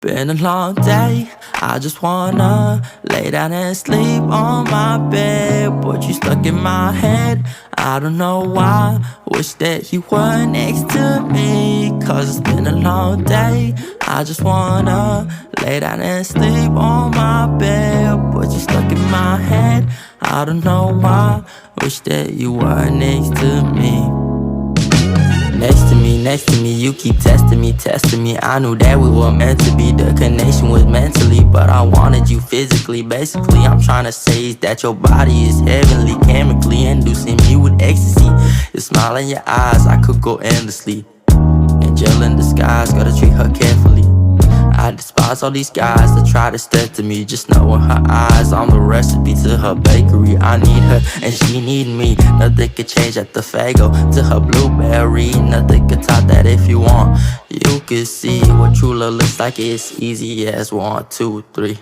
Been a long day, I just wanna lay down and sleep on my bed. But you stuck in my head, I don't know why. Wish that you were next to me, cause it's been a long day. I just wanna lay down and sleep on my bed. But you stuck in my head, I don't know why. Wish that you were next to me. Next to me, you keep testing me. I knew that we were meant to be. The connection was mentally, but I wanted you physically. Basically, I'm trying to say is that your body is heavenly, chemically inducing me with ecstasy. Your smile in your eyes, I could go endlessly. Angel in disguise, gotta treat her carefully. I despise all these guys that try to step to me. Just knowing her eyes, I'm the recipe to her bakery. I need her and she need me. Nothing could change at the Fago to her blueberry. Nothing could top that if you want. You could see what true love looks like. It's easy as 1, 2, 3.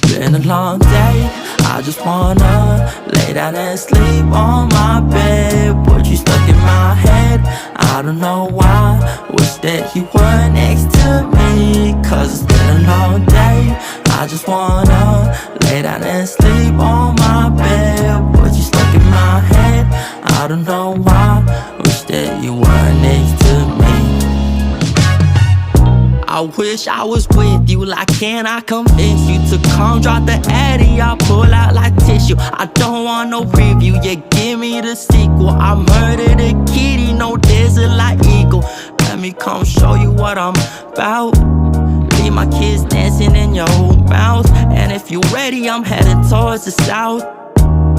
Been a long day, I just wanna lay down and sleep on my bed. But you stuck in my head, I don't know why. Wish that you were next to me, cause it's been a long day. I just wanna lay down and sleep on my bed. But you stuck in my head, I don't know why. Wish that you were next to me. I wish I was with you, like can I convince you to come drop the addy? I'll pull out like tissue, I don't want no preview, yeah, give me the sequel. I murdered a kitty, no desert like eagle. Let me come show you what I'm about. Leave my kids dancing in your mouth. And if you're ready, I'm heading towards the south.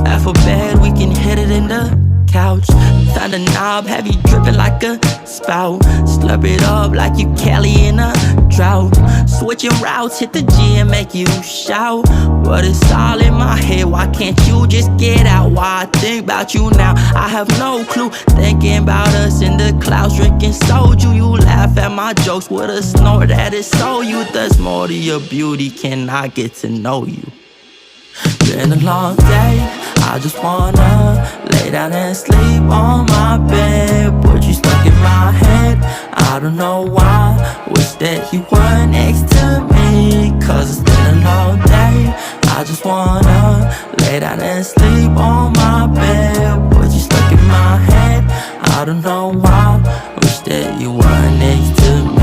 After bed, we can hit it in the couch. Found a knob, have you dripping like a spout. Slurp it up like you Kelly in a drought. Switching routes, hit the G and make you shout. But it's all in my head, why can't you just get out? Why I think about you now, I have no clue. Thinking about us in the clouds, drinking soju. You laugh at my jokes with a snort that is so you. There's more to your beauty, can I get to know you? Been a long day, I just wanna lay down and sleep on my bed. But you stuck in my head, I don't know why. Wish that you were next to me, cause it's been a long day. I just wanna lay down and sleep on my bed. But you stuck in my head, I don't know why. Wish that you were next to me.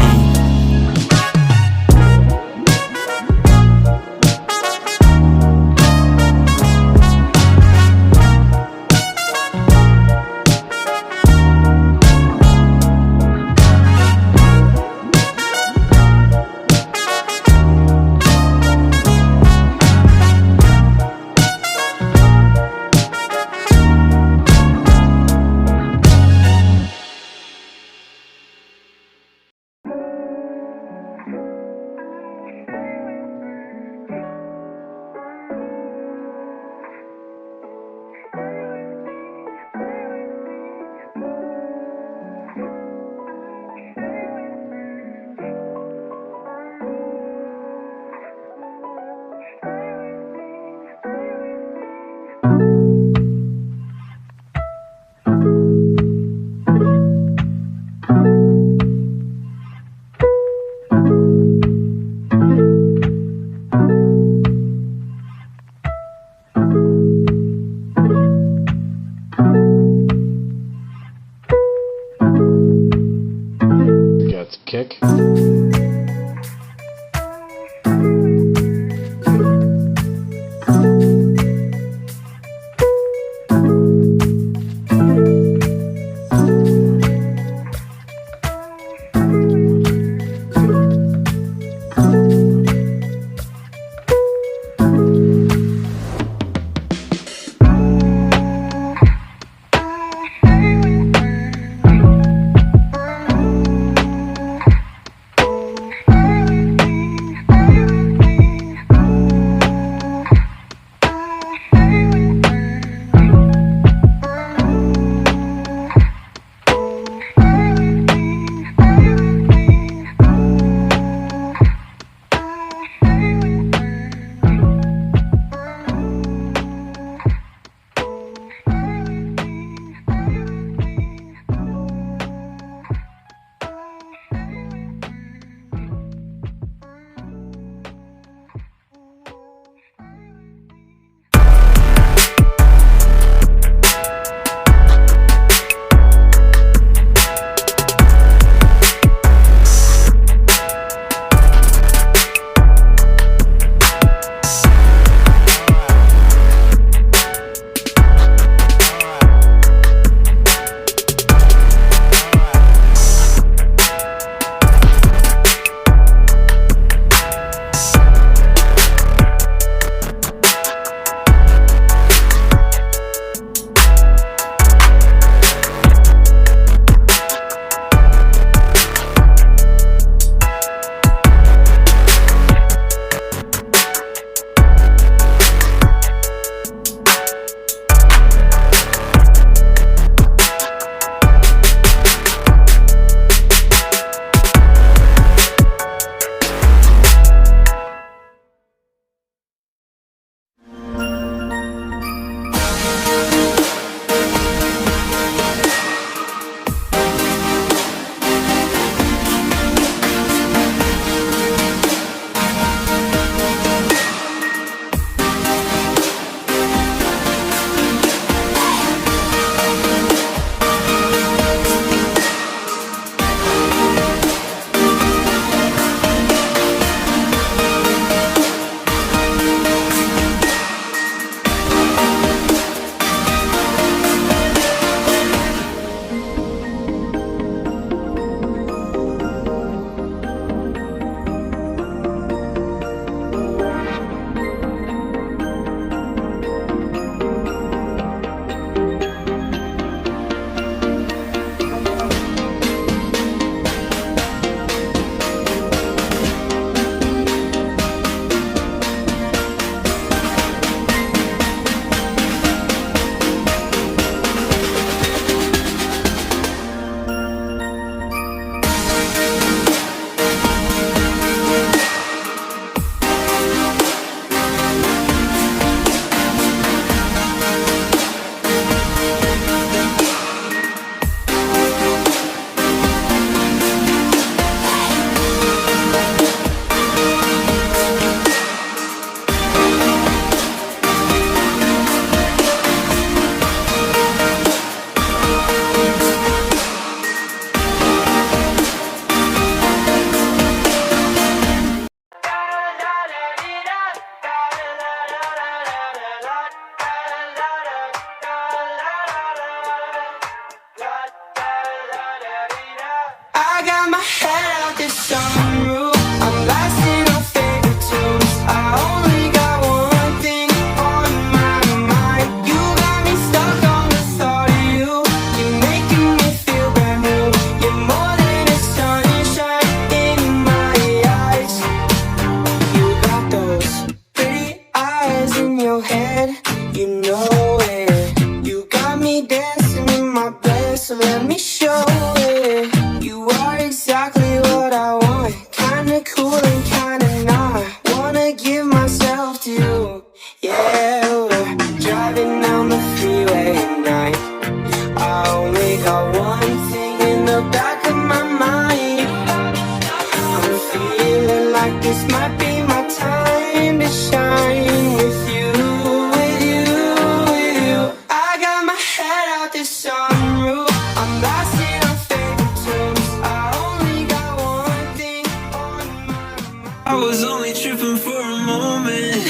out the sunroof. I'm blasting our favorite tunes. I only got one thing on my mind. I was only tripping for a moment.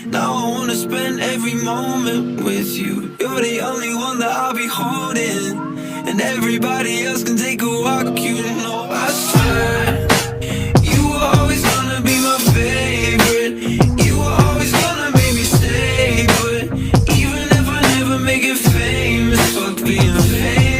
Now I wanna spend every moment with you. You're the only one that I'll be holding, and everybody else can take a walk. You know, I swear you were always gonna be my favorite. You were always gonna make me stay. But even if I never make it famous, fuck being famous.